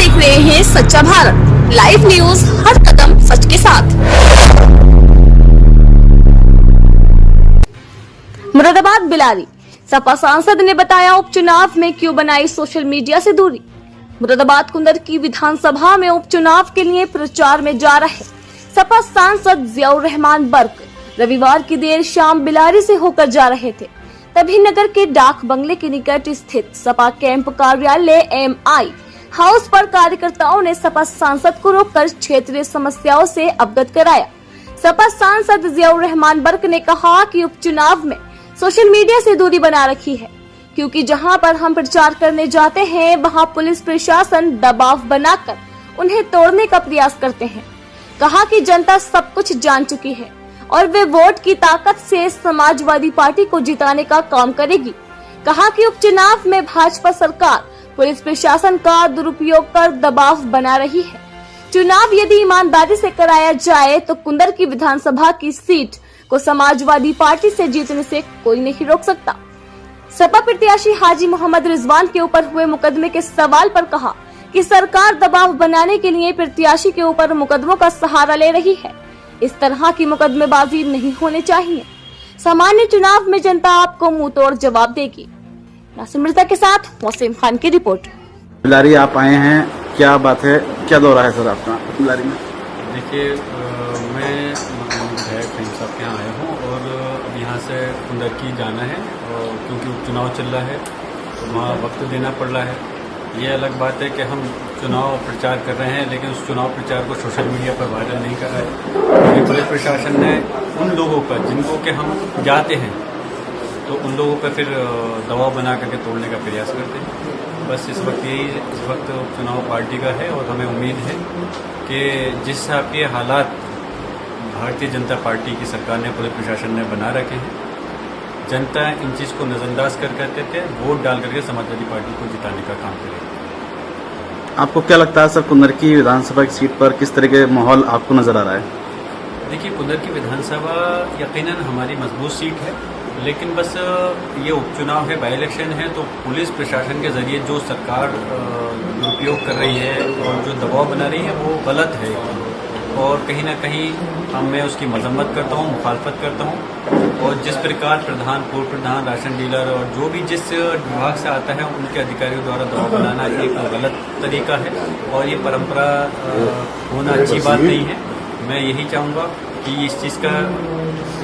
देख रहे हैं सच्चा भारत लाइव न्यूज, हर कदम सच के साथ। मुरादाबाद बिलारी सपा सांसद ने बताया उपचुनाव में क्यों बनाई सोशल मीडिया से दूरी। मुरादाबाद कुंदर की विधानसभा में उपचुनाव के लिए प्रचार में जा रहे सपा सांसद जियाउर रहमान बर्क रविवार की देर शाम बिलारी से होकर जा रहे थे। तभी नगर के डाक बंगले के निकट स्थित सपा कैंप कार्यालय MI हाउस पर कार्यकर्ताओं ने सपा सांसद को रोककर क्षेत्रीय समस्याओं से अवगत कराया। सपा सांसद जियाउर रहमान बर्क ने कहा कि उपचुनाव में सोशल मीडिया से दूरी बना रखी है, क्योंकि जहां पर हम प्रचार करने जाते हैं वहां पुलिस प्रशासन दबाव बनाकर उन्हें तोड़ने का प्रयास करते हैं। कहा कि जनता सब कुछ जान चुकी है और वे वोट की ताकत से समाजवादी पार्टी को जिताने का काम करेगी। कहा कि उपचुनाव में भाजपा सरकार पुलिस प्रशासन का दुरुपयोग कर दबाव बना रही है। चुनाव यदि ईमानदारी से कराया जाए तो कुंदर की विधानसभा की सीट को समाजवादी पार्टी से जीतने से कोई नहीं रोक सकता। सपा प्रत्याशी हाजी मोहम्मद रिजवान के ऊपर हुए मुकदमे के सवाल पर कहा कि सरकार दबाव बनाने के लिए प्रत्याशी के ऊपर मुकदमों का सहारा ले रही है। इस तरह की मुकदमेबाजी नहीं होने चाहिए। सामान्य चुनाव में जनता आपको मुंह तोड़ जवाब देगी। नासिर मिर्जा के साथ मौसिम खान की रिपोर्ट। बिलारी आप आए हैं, क्या बात है, क्या दौरा है सर आपका बिलारी में? देखिए, मैं विधायक खलील साहब के यहाँ आया हूँ और अब यहाँ से कुंदर की जाना है, और क्योंकि उपचुनाव चल रहा है तो वहाँ वक्त देना पड़ रहा है। ये अलग बात है कि हम चुनाव प्रचार कर रहे हैं, लेकिन उस चुनाव प्रचार को सोशल मीडिया पर वायरल नहीं कर रहे हैं, क्योंकि पुलिस प्रशासन ने उन लोगों पर जिनको कि हम जाते हैं तो उन लोगों पर फिर दबाव बना करके तोड़ने का प्रयास करते हैं। बस इस वक्त चुनाव पार्टी का है और हमें उम्मीद है कि जिस हिसाब के हालात भारतीय जनता पार्टी की सरकार ने, पुलिस प्रशासन ने बना रखे हैं, जनता इन चीज़ को नज़रअंदाज कर करके वोट डाल करके समाजवादी पार्टी को जिताने का काम करेगी। आपको क्या लगता है सर, कुंदर की विधानसभा की सीट पर किस तरह के माहौल आपको नजर आ रहा है? देखिए, कुंदर की विधानसभा यकीनन हमारी मजबूत सीट है, लेकिन बस ये उपचुनाव है, बाई इलेक्शन है, तो पुलिस प्रशासन के जरिए जो सरकार दुरुपयोग कर रही है और जो दबाव बना रही है वो गलत है, और कहीं ना कहीं मैं उसकी मजम्मत करता हूँ, मुखालफत करता हूँ। और जिस प्रकार प्रधान, पूर्व प्रधान, राशन डीलर और जो भी जिस विभाग से आता है उनके अधिकारियों द्वारा दबाव बनाना एक गलत तरीका है और ये परंपरा होना अच्छी बात नहीं है। मैं यही चाहूँगा कि इस चीज़ का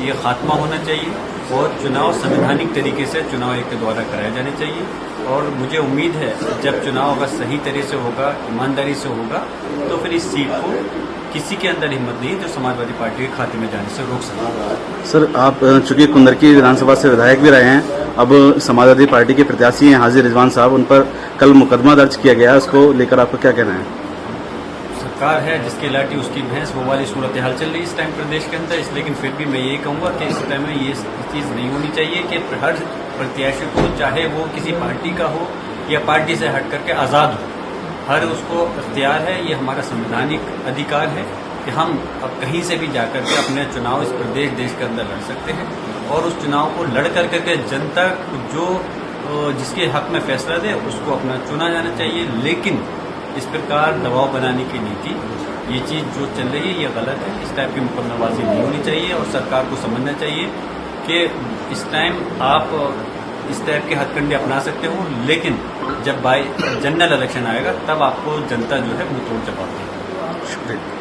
ये खात्मा होना चाहिए और चुनाव संवैधानिक तरीके से चुनाव आयोग के द्वारा कराए जाने चाहिए। और मुझे उम्मीद है जब चुनाव अगर सही तरह से होगा, ईमानदारी से होगा, तो फिर इस सीट को किसी के अंदर हिम्मत नहीं है जो समाजवादी पार्टी के खाते में जाने से रोक सकता। सर, आप चूंकि कुंदर की विधानसभा से विधायक भी रहे हैं, अब समाजवादी पार्टी के प्रत्याशी हैं हाजी रिजवान साहब, उन पर कल मुकदमा दर्ज किया गया है, उसको लेकर आपको क्या कहना है? सरकार है जिसकी लाठी उसकी भैंस, वो वाली सूरत हाल चल रही है इस टाइम प्रदेश के अंदर। लेकिन फिर भी मैं यही कहूँगा कि इस टाइम में ये चीज़ नहीं होनी चाहिए कि हर प्रत्याशी को, चाहे वो किसी पार्टी का हो या पार्टी से हट करके आज़ाद हो, हर उसको इख्तियार है, ये हमारा संवैधानिक अधिकार है कि हम अब कहीं से भी जाकर के अपने चुनाव इस प्रदेश देश के अंदर लड़ सकते हैं। और उस चुनाव को लड़ कर करके जनता जो जिसके हक में फैसला दे उसको अपना चुना जाना चाहिए। लेकिन इस प्रकार दबाव बनाने की नीति, ये चीज़ जो चल रही है ये गलत है। इस टाइप की मुकदमेबाजी नहीं होनी चाहिए और सरकार को समझना चाहिए कि इस टाइम आप इस टाइप के हथकंडे अपना सकते हो, लेकिन जब जनरल इलेक्शन आएगा तब आपको जनता जो है मुंह तोड़ जवाब देगी। शुक्रिया।